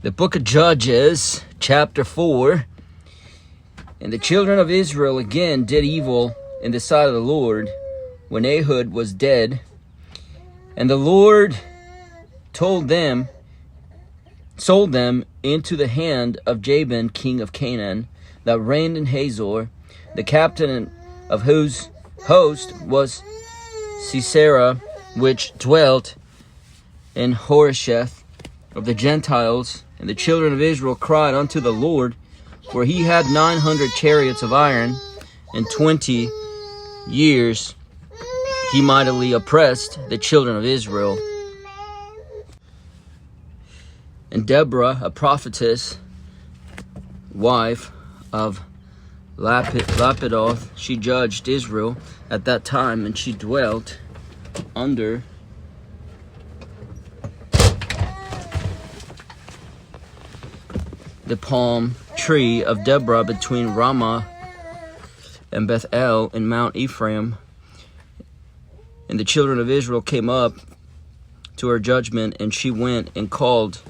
The book of Judges, chapter 4. And the children of Israel again did evil in the sight of the Lord when Ehud was dead. And the Lord sold them into the hand of Jabin, king of Canaan, that reigned in Hazor, the captain of whose host was Sisera, which dwelt in Horesheth of the Gentiles. And the children of Israel cried unto the Lord, for he had 900 chariots of iron, and 20 years he mightily oppressed the children of Israel. And Deborah, a prophetess, wife of Lapidoth, she judged Israel at that time, and she dwelt under the palm tree of Deborah between Ramah and Bethel in Mount Ephraim. And the children of Israel came up to her judgment, and she went and called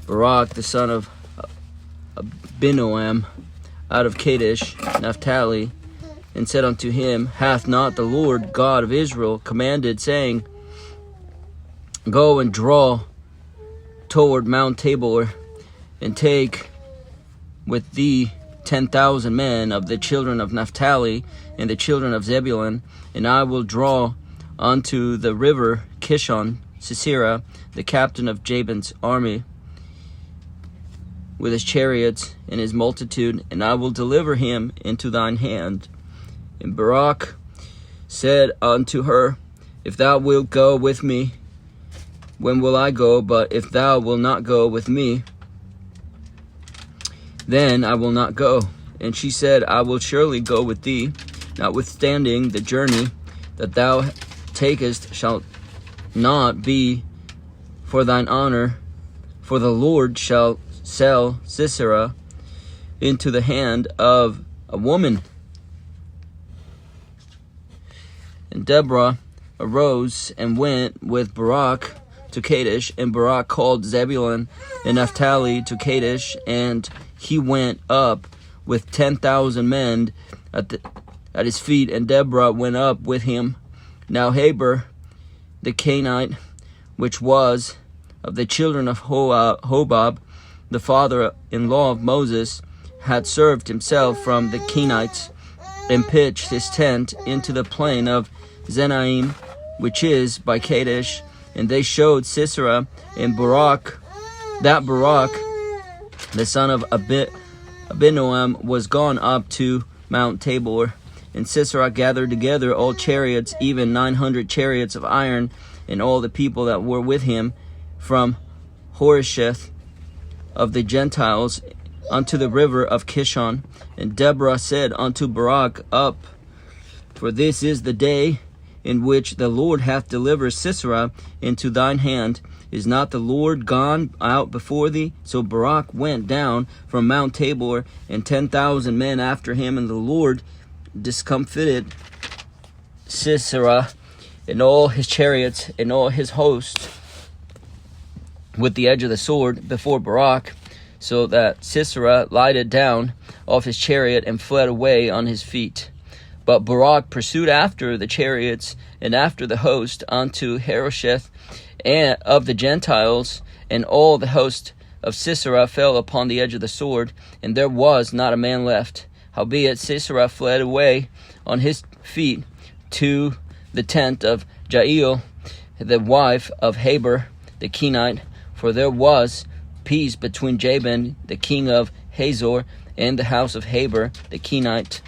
Barak the son of Abinoam out of Kadesh, Naphtali, and said unto him, Hath not the Lord God of Israel commanded, saying, Go and draw toward Mount Tabor, and take with thee 10,000 men of the children of Naphtali and the children of Zebulun, and I will draw unto the river Kishon Sisera, the captain of Jabin's army, with his chariots and his multitude, and I will deliver him into thine hand. And Barak said unto her, If thou wilt go with me, when will I go? But if thou wilt not go with me, then I will not go. And she said, I will surely go with thee, notwithstanding the journey that thou takest shall not be for thine honor, for the Lord shall sell Sisera into the hand of a woman. And Deborah arose and went with Barak to Kadesh, and Barak called Zebulun and Naphtali to Kadesh, and he went up with 10,000 men at his feet, and Deborah went up with him. Now Heber the Canaanite, which was of the children of Hobab, the father-in-law of Moses, had served himself from the Kenites, and pitched his tent into the plain of Zenaim, which is by Kadesh. And they showed Sisera and Barak, that Barak, the son of Abinoam, was gone up to Mount Tabor. And Sisera gathered together all chariots, even 900 chariots of iron, and all the people that were with him from Horesheth of the Gentiles unto the river of Kishon. And Deborah said unto Barak, Up, for this is the day in which the Lord hath delivered Sisera into thine hand. Is not the Lord gone out before thee? So Barak went down from Mount Tabor, and 10,000 men after him, and the Lord discomfited Sisera and all his chariots and all his host with the edge of the sword before Barak, so that Sisera lighted down off his chariot and fled away on his feet. But Barak pursued after the chariots and after the host unto Harosheth and of the Gentiles, and all the host of Sisera fell upon the edge of the sword, and there was not a man left. Howbeit Sisera fled away on his feet to the tent of Jael, the wife of Heber the Kenite, for there was peace between Jabin the king of Hazor and the house of Heber the Kenite.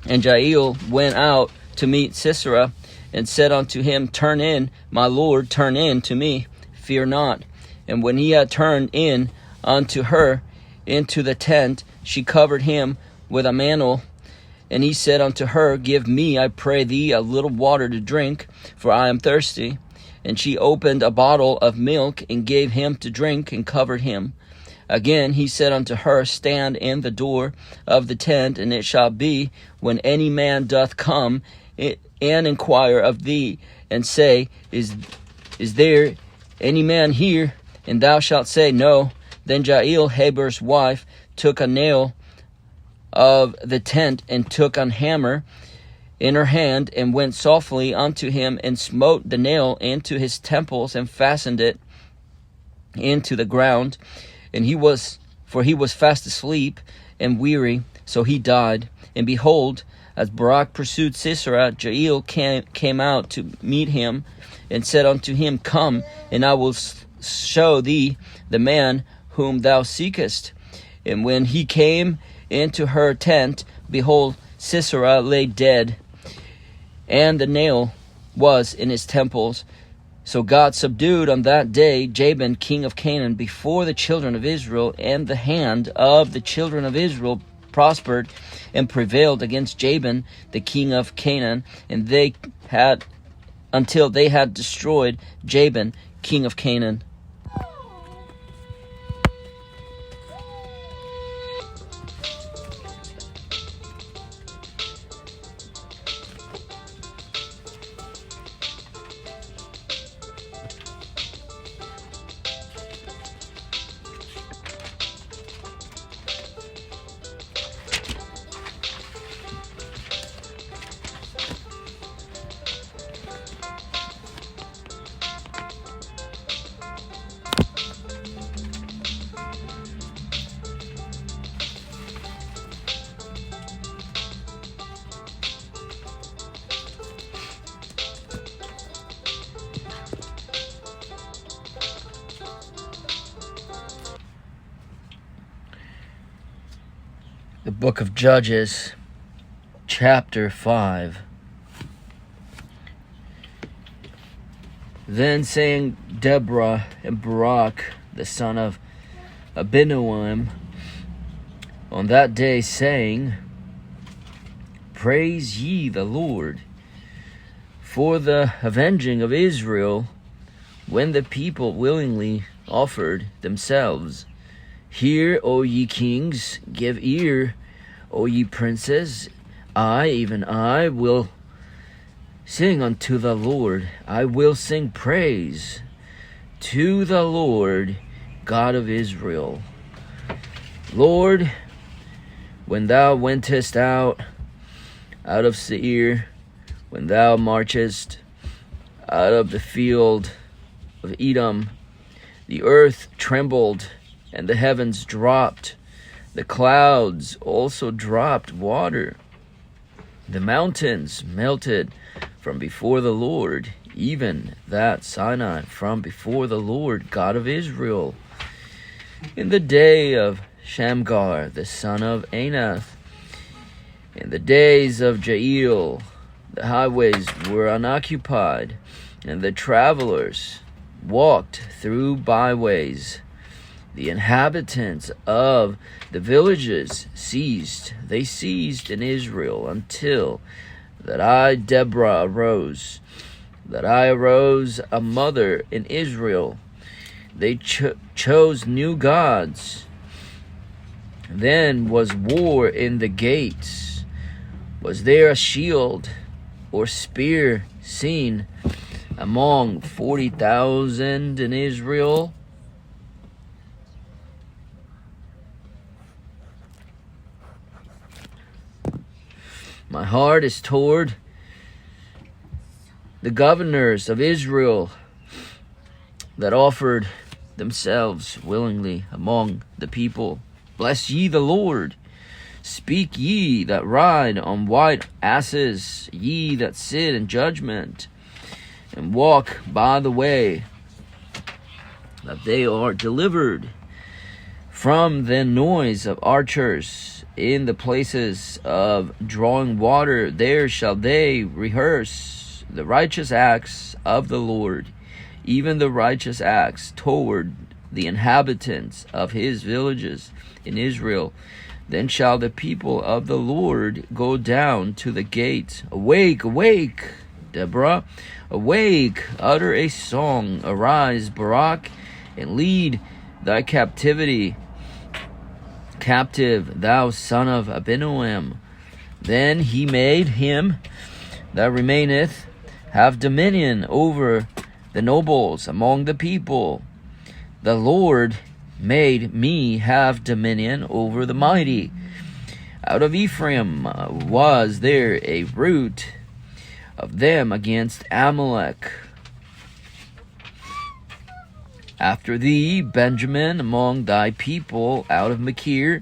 And Jael went out to meet Sisera, and said unto him, Turn in, my lord, turn in to me, fear not. And when he had turned in unto her into the tent, she covered him with a mantle. And he said unto her, Give me, I pray thee, a little water to drink, for I am thirsty. And she opened a bottle of milk, and gave him to drink, and covered him. Again he said unto her, Stand in the door of the tent, and it shall be, when any man doth come and inquire of thee, and say, Is there any man here? And thou shalt say, No. Then Jael, Heber's wife, took a nail of the tent, and took an hammer in her hand, and went softly unto him, and smote the nail into his temples, and fastened it into the ground. And he was fast asleep and weary, so he died. And behold, as Barak pursued Sisera, Jael came out to meet him, and said unto him, Come, and I will show thee the man whom thou seekest. And when he came into her tent, behold, Sisera lay dead, and the nail was in his temples. So God subdued on that day Jabin, king of Canaan, before the children of Israel, and the hand of the children of Israel prospered and prevailed against Jabin, the king of Canaan, and they had until they had destroyed Jabin, king of Canaan. The book of Judges, chapter 5. Then sang Deborah and Barak, the son of Abinoam, on that day, saying, Praise ye the Lord for the avenging of Israel, when the people willingly offered themselves. Hear, O ye kings, give ear, O ye princes. I, even I, will sing unto the Lord. I will sing praise to the Lord, God of Israel. Lord, when thou wentest out of Seir, when thou marchest out of the field of Edom, the earth trembled, and the heavens dropped. The clouds also dropped water. The mountains melted from before the Lord, even that Sinai from before the Lord, God of Israel. In the day of Shamgar, the son of Anath, in the days of Jael, the highways were unoccupied, and the travelers walked through byways. The inhabitants of the villages ceased. They ceased in Israel until that I, Deborah, arose. That I arose a mother in Israel. They chose new gods. Then was war in the gates. Was there a shield or spear seen among 40,000 in Israel? My heart is toward the governors of Israel that offered themselves willingly among the people. Bless ye the Lord. Speak ye that ride on white asses, ye that sit in judgment, and walk by the way, that they are delivered from the noise of archers. In the places of drawing water, there shall they rehearse the righteous acts of the Lord, even the righteous acts toward the inhabitants of his villages in Israel. Then shall the people of the Lord go down to the gate. Awake, awake, Deborah, awake, utter a song. Arise, Barak, and lead thy captive, thou son of Abinoam. Then he made him that remaineth have dominion over the nobles among the people. The Lord made me have dominion over the mighty. Out of Ephraim was there a root of them against Amalek. After thee, Benjamin, among thy people, out of Machir,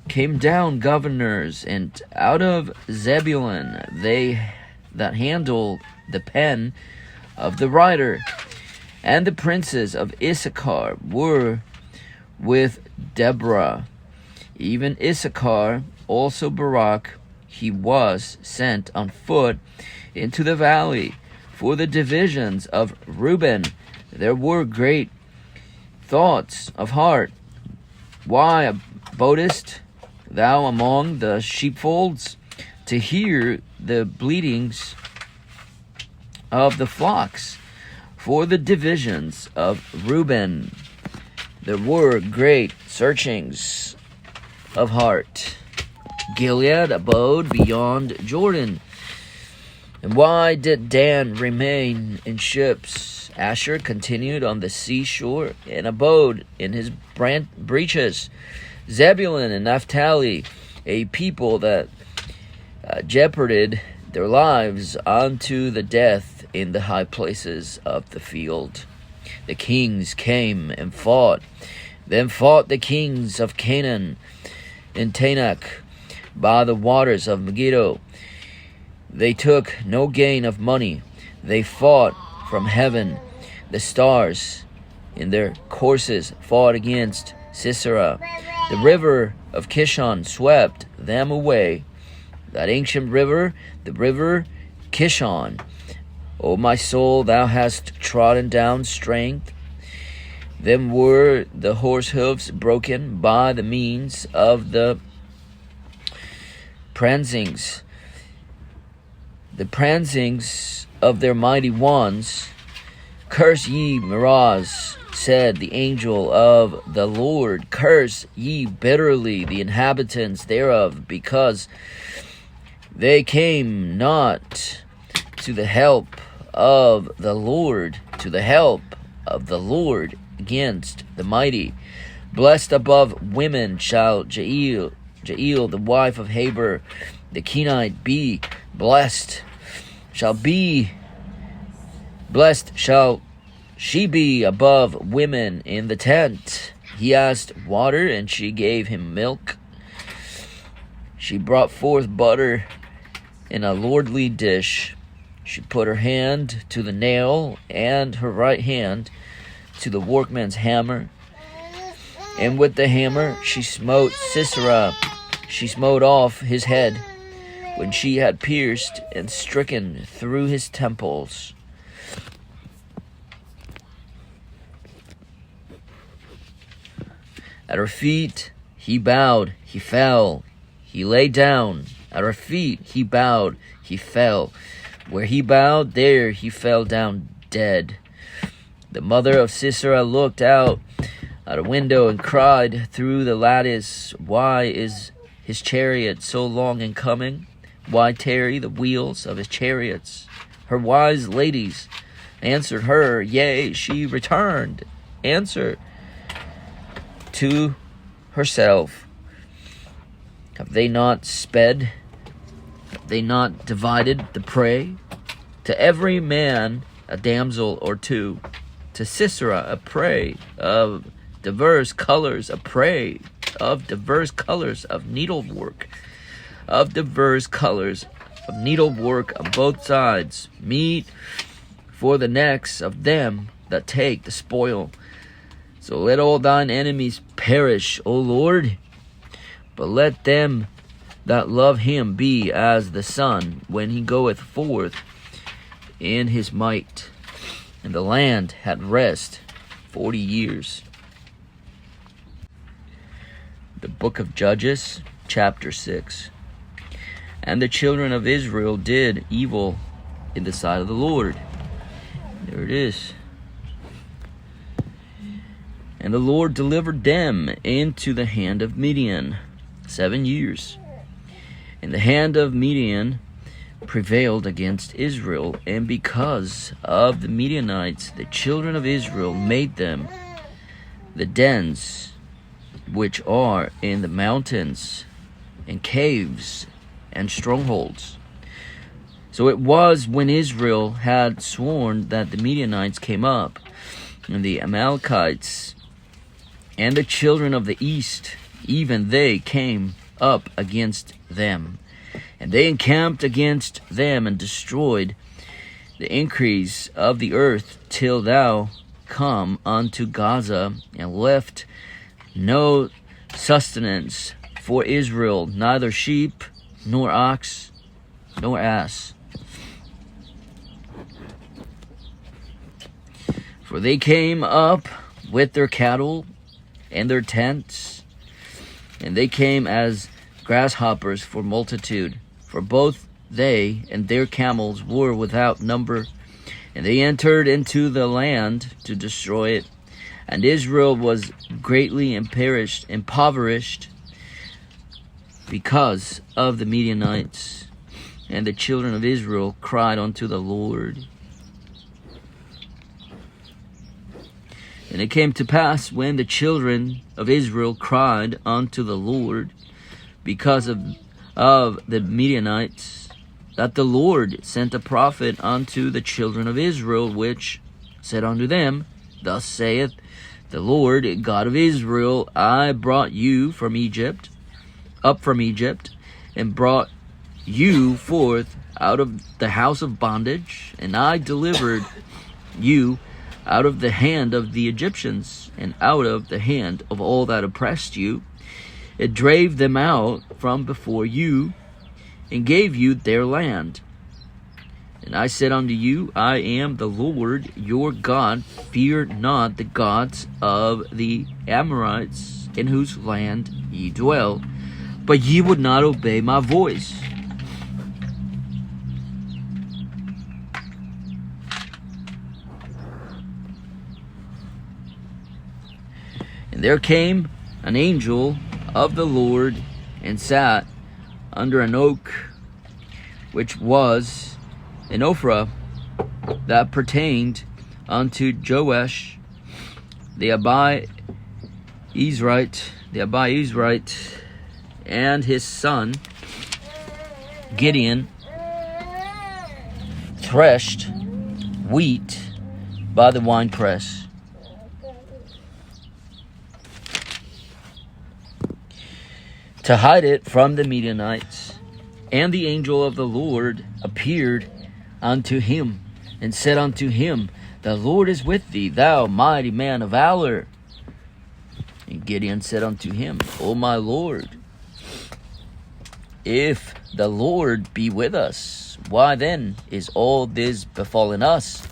came down governors, and out of Zebulun they that handled the pen of the writer. And the princes of Issachar were with Deborah. Even Issachar, also Barak, he was sent on foot into the valley. For the divisions of Reuben there were great thoughts of heart. Why abodest thou among the sheepfolds to hear the bleatings of the flocks? For the divisions of Reuben there were great searchings of heart. Gilead abode beyond Jordan. And why did Dan remain in ships? Asher continued on the seashore and abode in his breaches. Zebulun and Naphtali, a people that jeoparded their lives unto the death in the high places of the field. The kings came and fought. Then fought the kings of Canaan in Tanakh by the waters of Megiddo. They took no gain of money. They fought from heaven. The stars in their courses fought against Sisera. The river of Kishon swept them away. That ancient river, the river Kishon. O my soul, thou hast trodden down strength. Then were the horse hoofs broken by the means of the pransings. The pransings of their mighty ones. Curse ye Meroz, said the angel of the Lord. Curse ye bitterly the inhabitants thereof, because they came not to the help of the Lord, to the help of the Lord against the mighty. Blessed above women shall Jael, the wife of Heber, the Kenite, be. Blessed shall she be above women in the tent. He asked water, and she gave him milk. She brought forth butter in a lordly dish. She put her hand to the nail, and her right hand to the workman's hammer. And with the hammer she smote Sisera. She smote off his head, when she had pierced and stricken through his temples. At her feet he bowed, he fell. He lay down. At her feet he bowed, he fell. Where he bowed, there he fell down dead. The mother of Sisera looked out at a window and cried through the lattice, Why is his chariot so long in coming? Why tarry the wheels of his chariots? Her wise ladies answered her, Yea, she returned. Answer to herself. Have they not sped? Have they not divided the prey? To every man a damsel or two. To Sisera a prey of diverse colors, a prey of diverse colors of needlework. Of diverse colors of needlework on both sides, meat for the necks of them that take the spoil. So let all thine enemies perish, O Lord, but let them that love him be as the sun when he goeth forth in his might. And the land had rest 40 years. The book of Judges, chapter 6. And the children of Israel did evil in the sight of the Lord. There it is. And the Lord delivered them into the hand of Midian 7 years. And the hand of Midian prevailed against Israel, and because of the Midianites, the children of Israel made them the dens which are in the mountains, and caves, and strongholds. So it was when Israel had sworn that the Midianites came up, and the Amalekites, and the children of the east, even they came up against them. And they encamped against them, and destroyed the increase of the earth, till thou come unto Gaza, and left no sustenance for Israel, neither sheep, nor ox, nor ass. For they came up with their cattle and their tents, and they came as grasshoppers for multitude. For both they and their camels were without number, and they entered into the land to destroy it. And Israel was greatly impoverished because of the Midianites. And the children of Israel cried unto the Lord. And it came to pass, when the children of Israel cried unto the Lord because of the Midianites, that the Lord sent a prophet unto the children of Israel, which said unto them, Thus saith the Lord God of Israel, I brought you up from Egypt, and brought you forth out of the house of bondage, and I delivered you out of the hand of the Egyptians, and out of the hand of all that oppressed you. It drave them out from before you, and gave you their land. And I said unto you, I am the Lord your God. Fear not the gods of the Amorites, in whose land ye dwell. But ye would not obey my voice. And there came an angel of the Lord, and sat under an oak, which was in Ophrah, that pertained unto Joash the Abiezrite, and his son Gideon threshed wheat by the winepress. To hide it from the Midianites. And the angel of the Lord appeared unto him, and said unto him, The Lord is with thee, thou mighty man of valor. And Gideon said unto him, O my Lord, if the Lord be with us, why then is all this befallen us?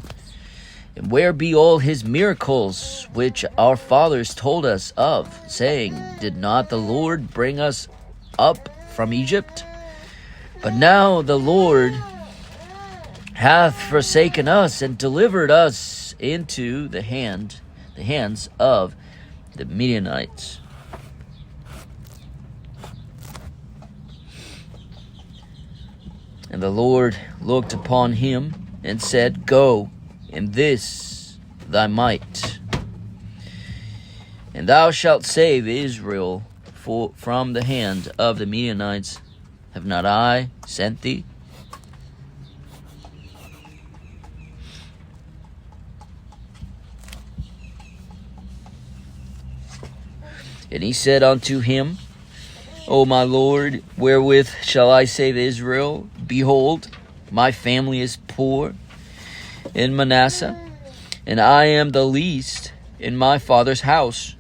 And where be all his miracles which our fathers told us of, saying, Did not the Lord bring us up from Egypt? But now the Lord hath forsaken us, and delivered us into the hands of the Midianites. And the Lord looked upon him, and said, Go in this thy might, and thou shalt save Israel from the hand of the Midianites. Have not I sent thee? And he said unto him, O my Lord, wherewith shall I save Israel? Behold, my family is poor in Manasseh, and I am the least in my father's house.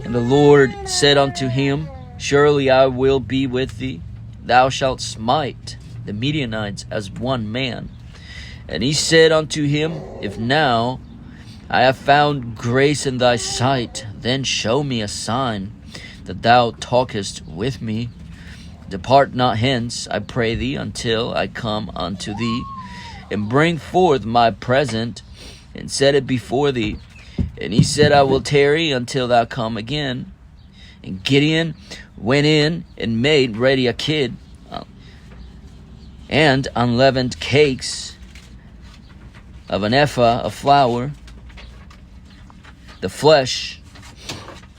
And the Lord said unto him, Surely I will be with thee. Thou shalt smite the Midianites as one man. And he said unto him, If now I have found grace in thy sight, then show me a sign that thou talkest with me. Depart not hence, I pray thee, until I come unto thee, and bring forth my present, and set it before thee. And he said, I will tarry until thou come again. And Gideon went in and made ready a kid, and unleavened cakes, of an ephah of flour. The flesh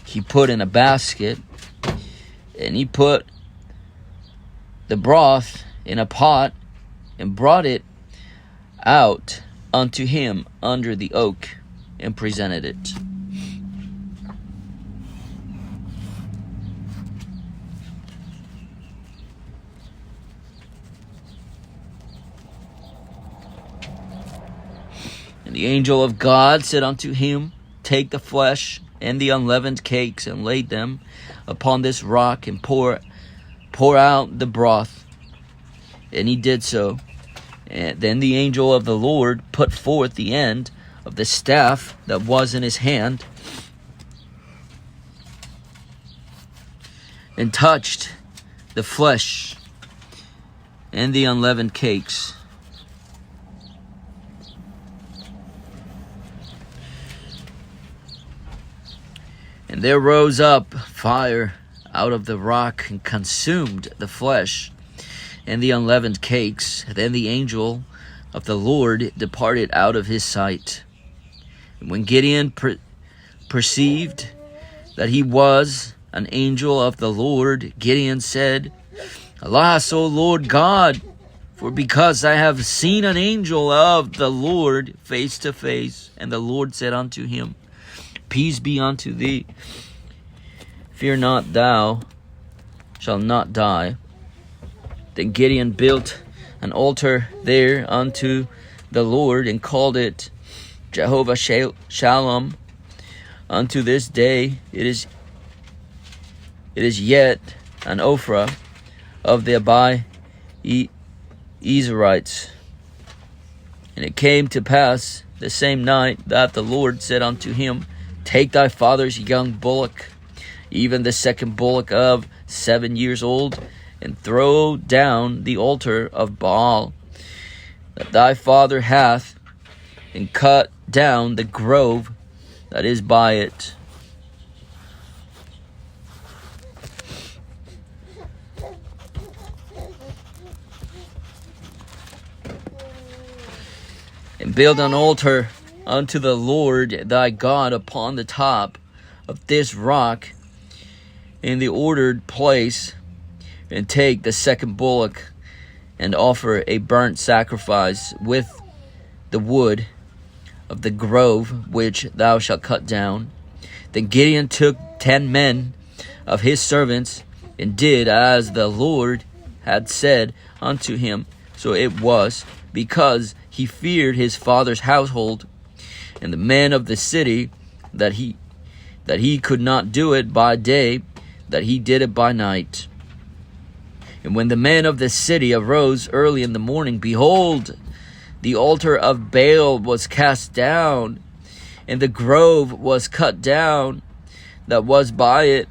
he put in a basket, and he put the broth in a pot, and brought it out unto him under the oak, and presented it. And the angel of God said unto him, Take the flesh and the unleavened cakes, and lay them upon this rock, and pour out the broth. And he did so. And then the angel of the Lord put forth the end of the staff that was in his hand, and touched the flesh and the unleavened cakes. And there rose up fire out of the rock, and consumed the flesh and the unleavened cakes. Then the angel of the Lord departed out of his sight. And when Gideon perceived that he was an angel of the Lord, Gideon said, Alas, O Lord God, for because I have seen an angel of the Lord face to face. And the Lord said unto him, Peace be unto thee. Fear not, thou shalt not die. Then Gideon built an altar there unto the Lord, and called it Jehovah Shalom. Unto this day it is yet an Ophrah of the Abiezrites. And it came to pass the same night that the Lord said unto him, Take thy father's young bullock, even the second bullock of 7 years old, and throw down the altar of Baal that thy father hath, and cut down the grove that is by it. And build an altar unto the Lord thy God upon the top of this rock in the ordered place, and take the second bullock, and offer a burnt sacrifice with the wood of the grove which thou shalt cut down. Then Gideon took 10 men of his servants, and did as the Lord had said unto him. So it was, because he feared his father's household and the men of the city, that he could not do it by day, that he did it by night. And when the men of the city arose early in the morning, behold, the altar of Baal was cast down, and the grove was cut down that was by it,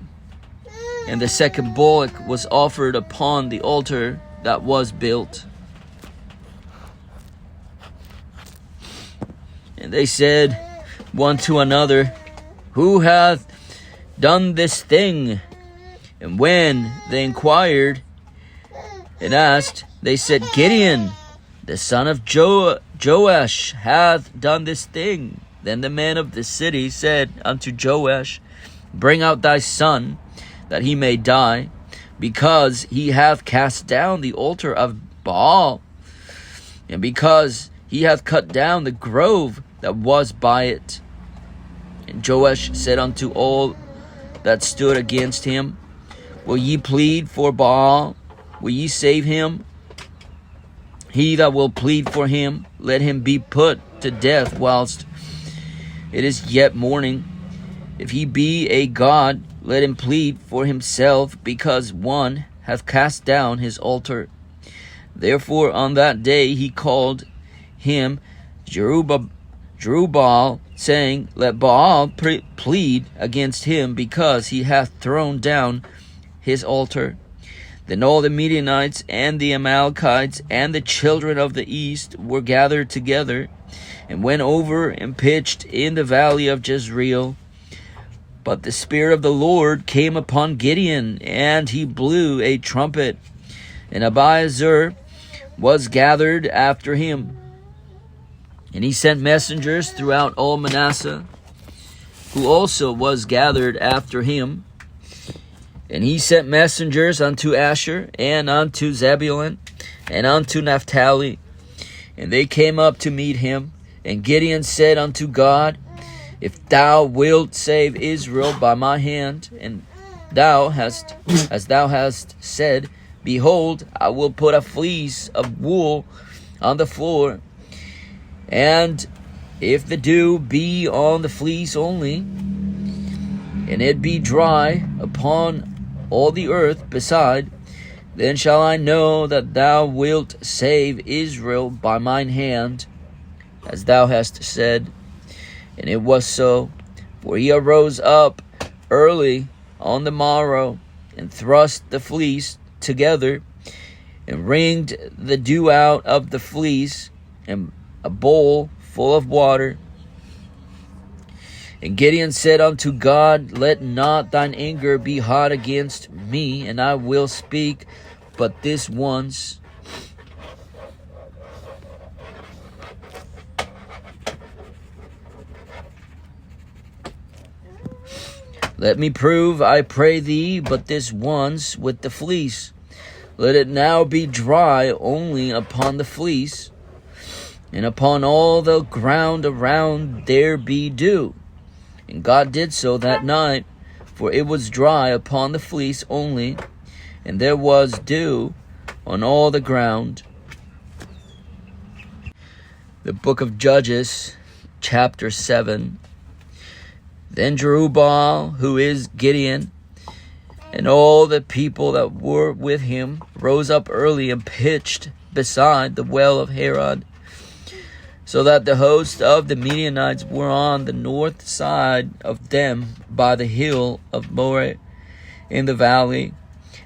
and the second bullock was offered upon the altar that was built. And they said one to another, Who hath done this thing? And when they inquired and asked, they said, Gideon, the son of Joash, hath done this thing. Then the men of the city said unto Joash, Bring out thy son, that he may die, because he hath cast down the altar of Baal, and because he hath cut down the grove that was by it. And Joash said unto all that stood against him, Will ye plead for Baal? Will ye save him? He that will plead for him, let him be put to death whilst it is yet morning. If he be a god, let him plead for himself, because one hath cast down his altar. Therefore on that day he called him Jerubbaal, saying, Let Baal plead against him, because he hath thrown down his altar. Then all the Midianites and the Amalekites and the children of the east were gathered together, and went over and pitched in the valley of Jezreel. But the Spirit of the Lord came upon Gideon, and he blew a trumpet, and Abiezer was gathered after him. And he sent messengers throughout all Manasseh, who also was gathered after him. And he sent messengers unto Asher, and unto Zebulun, and unto Naphtali. And they came up to meet him. And Gideon said unto God, If thou wilt save Israel by my hand, and thou hast, as thou hast said, behold, I will put a fleece of wool on the floor, and if the dew be on the fleece only, and it be dry upon all the earth beside, then shall I know that thou wilt save Israel by mine hand, as thou hast said. And it was so, for he arose up early on the morrow, and thrust the fleece together, and wringed the dew out of the fleece, and a bowl full of water. And Gideon said unto God, Let not thine anger be hot against me, and I will speak but this once. Let me prove, I pray thee, but this once with the fleece. Let it now be dry only upon the fleece, and upon all the ground around there be dew. And God did so that night, for it was dry upon the fleece only, and there was dew on all the ground. The book of Judges, chapter 7. Then Jerubbaal, who is Gideon, and all the people that were with him, rose up early and pitched beside the well of Harod, so that the host of the Midianites were on the north side of them by the hill of Moreh in the valley.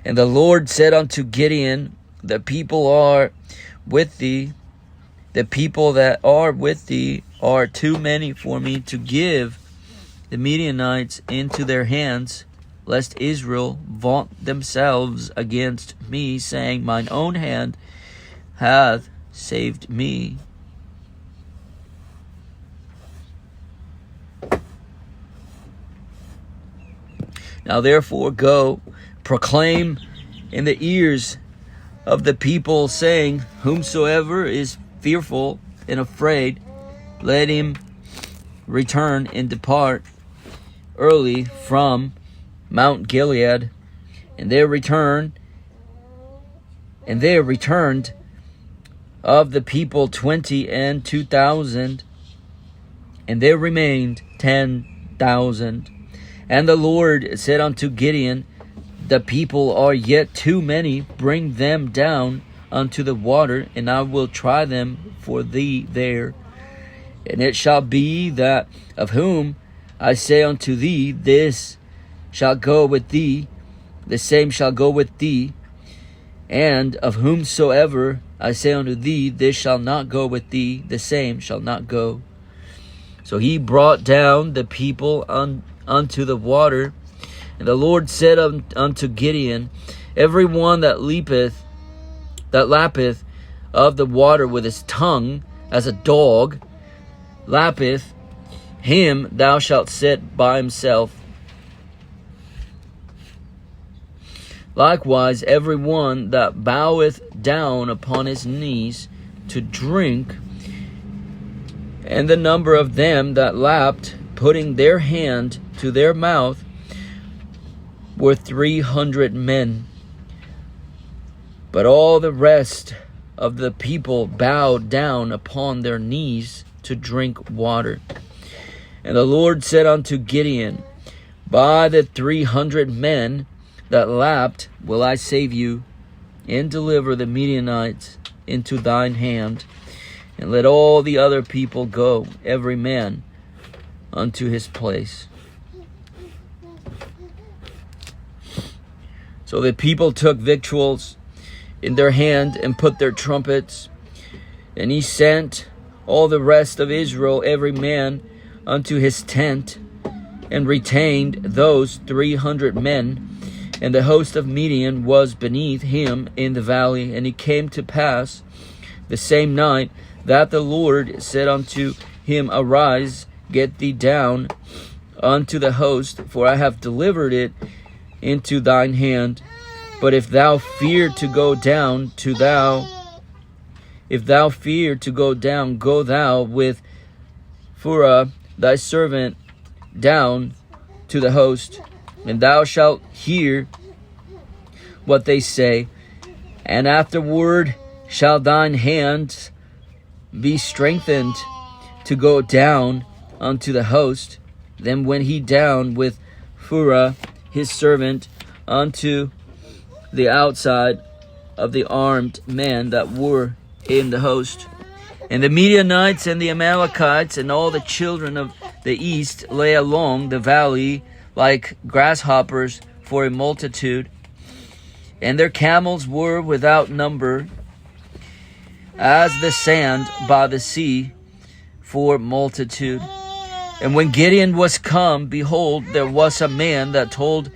And the Lord said unto Gideon, The people are with thee, the people that are with thee are too many for me to give the Midianites into their hands, lest Israel vaunt themselves against me, saying, Mine own hand hath saved me. Now therefore go, proclaim in the ears of the people, saying, Whomsoever is fearful and afraid, let him return and depart early from Mount Gilead. And there returned of the people 22,000, and there remained 10,000. And the Lord said unto Gideon, The people are yet too many, bring them down unto the water, and I will try them for thee there. And it shall be that of whom I say unto thee, This shall go with thee, the same shall go with thee. And of whomsoever I say unto thee, This shall not go with thee, the same shall not go. So he brought down the people unto the water. And the Lord said unto Gideon, Every one that lappeth of the water with his tongue, as a dog lappeth, him thou shalt set by himself. Likewise, every one that boweth down upon his knees to drink, and the number of them that lapped, putting their hand to their mouth, were 300 men. But all the rest of the people bowed down upon their knees to drink water. And the Lord said unto Gideon, By the 300 men that lapped will I save you, and deliver the Midianites into thine hand. And let all the other people go, every man unto his place. So the people took victuals in their hand, and put their trumpets. And he sent all the rest of Israel, every man unto his tent, and retained those 300 men. And the host of Midian was beneath him in the valley. And it came to pass the same night that the Lord said unto him, Arise, get thee down unto the host, for I have delivered it into thine hand. But if thou fear to go down, go thou with Phurah thy servant down to the host, and thou shalt hear what they say, and afterward shall thine hand be strengthened to go down unto the host. Then went he down with Phurah his servant unto the outside of the armed men that were in the host. And the Midianites and the Amalekites and all the children of the east lay along the valley like grasshoppers for a multitude, and their camels were without number, as the sand by the sea for multitude. And when Gideon was come, behold, there was a man that told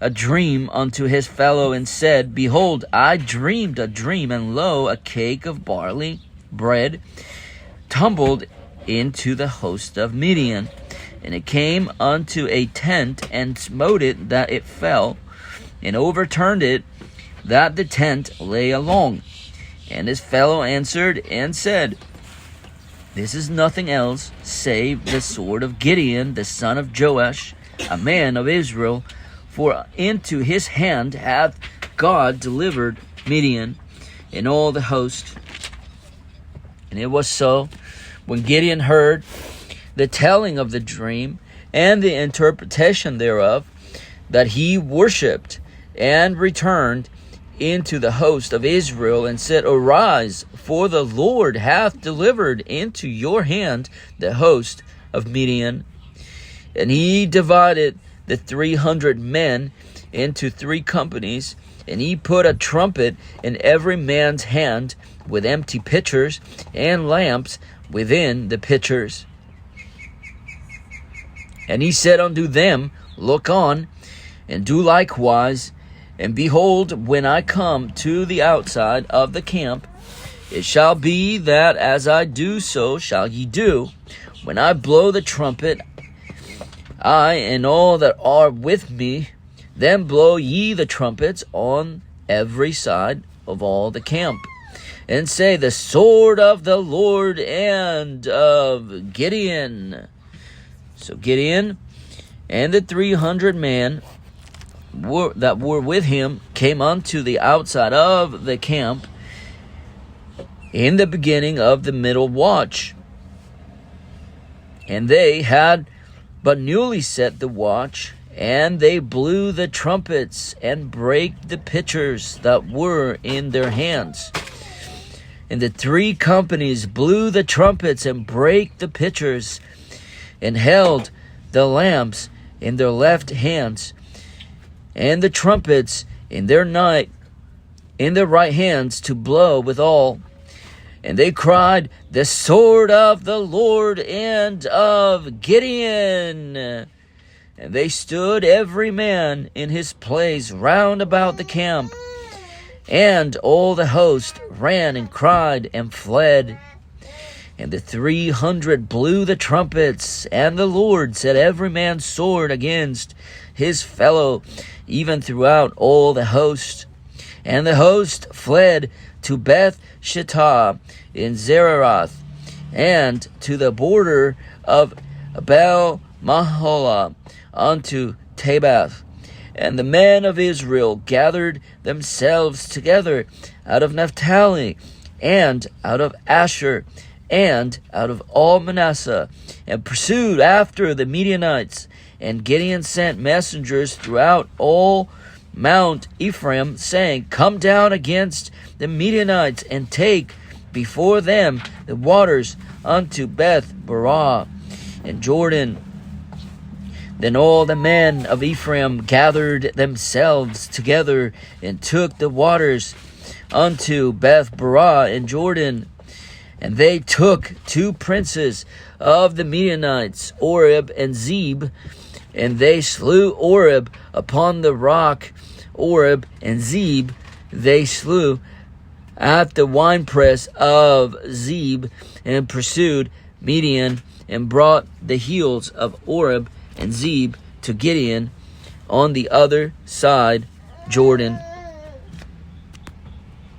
a dream unto his fellow, and said, Behold, I dreamed a dream, and lo, a cake of barley bread tumbled into the host of Midian. And it came unto a tent, and smote it that it fell, and overturned it that the tent lay along. And his fellow answered and said, This is nothing else save the sword of Gideon, the son of Joash, a man of Israel, for into his hand hath God delivered Midian and all the host. And it was so, when Gideon heard the telling of the dream and the interpretation thereof, that he worshipped and returned into the host of Israel, and said, Arise, for the Lord hath delivered into your hand the host of Midian. And he divided the 300 men into 3 companies, and he put a trumpet in every man's hand, with empty pitchers and lamps within the pitchers. And he said unto them, Look on, and do likewise. And behold, when I come to the outside of the camp, it shall be that as I do, so shall ye do. When I blow the trumpet, I and all that are with me, then blow ye the trumpets on every side of all the camp, and say, The sword of the Lord and of Gideon. So Gideon and the 300 men that were with him came unto the outside of the camp in the beginning of the middle watch. And they had but newly set the watch, and they blew the trumpets and brake the pitchers that were in their hands. And the 3 companies blew the trumpets and brake the pitchers, and held the lamps in their left hands, and the trumpets in their right hands to blow withal. And they cried, The sword of the Lord and of Gideon. And they stood every man in his place round about the camp. And all the host ran and cried and fled. And the 300 blew the trumpets, and the Lord set every man's sword against his fellow, even throughout all the host. And the host fled to Beth Shittah in Zerath, and to the border of Abel Maholah unto Tabath. And the men of Israel gathered themselves together out of Naphtali, and out of Asher, and out of all Manasseh, and pursued after the Midianites. And Gideon sent messengers throughout all Mount Ephraim, saying, Come down against the Midianites, and take before them the waters unto Beth Barah and Jordan. Then all the men of Ephraim gathered themselves together, and took the waters unto Beth Barah and Jordan. And they took 2 princes of the Midianites, Oreb and Zeb, and they slew Oreb upon the rock. Oreb and Zeb they slew at the winepress of Zeb, and pursued Midian, and brought the heels of Oreb and Zeb to Gideon on the other side Jordan,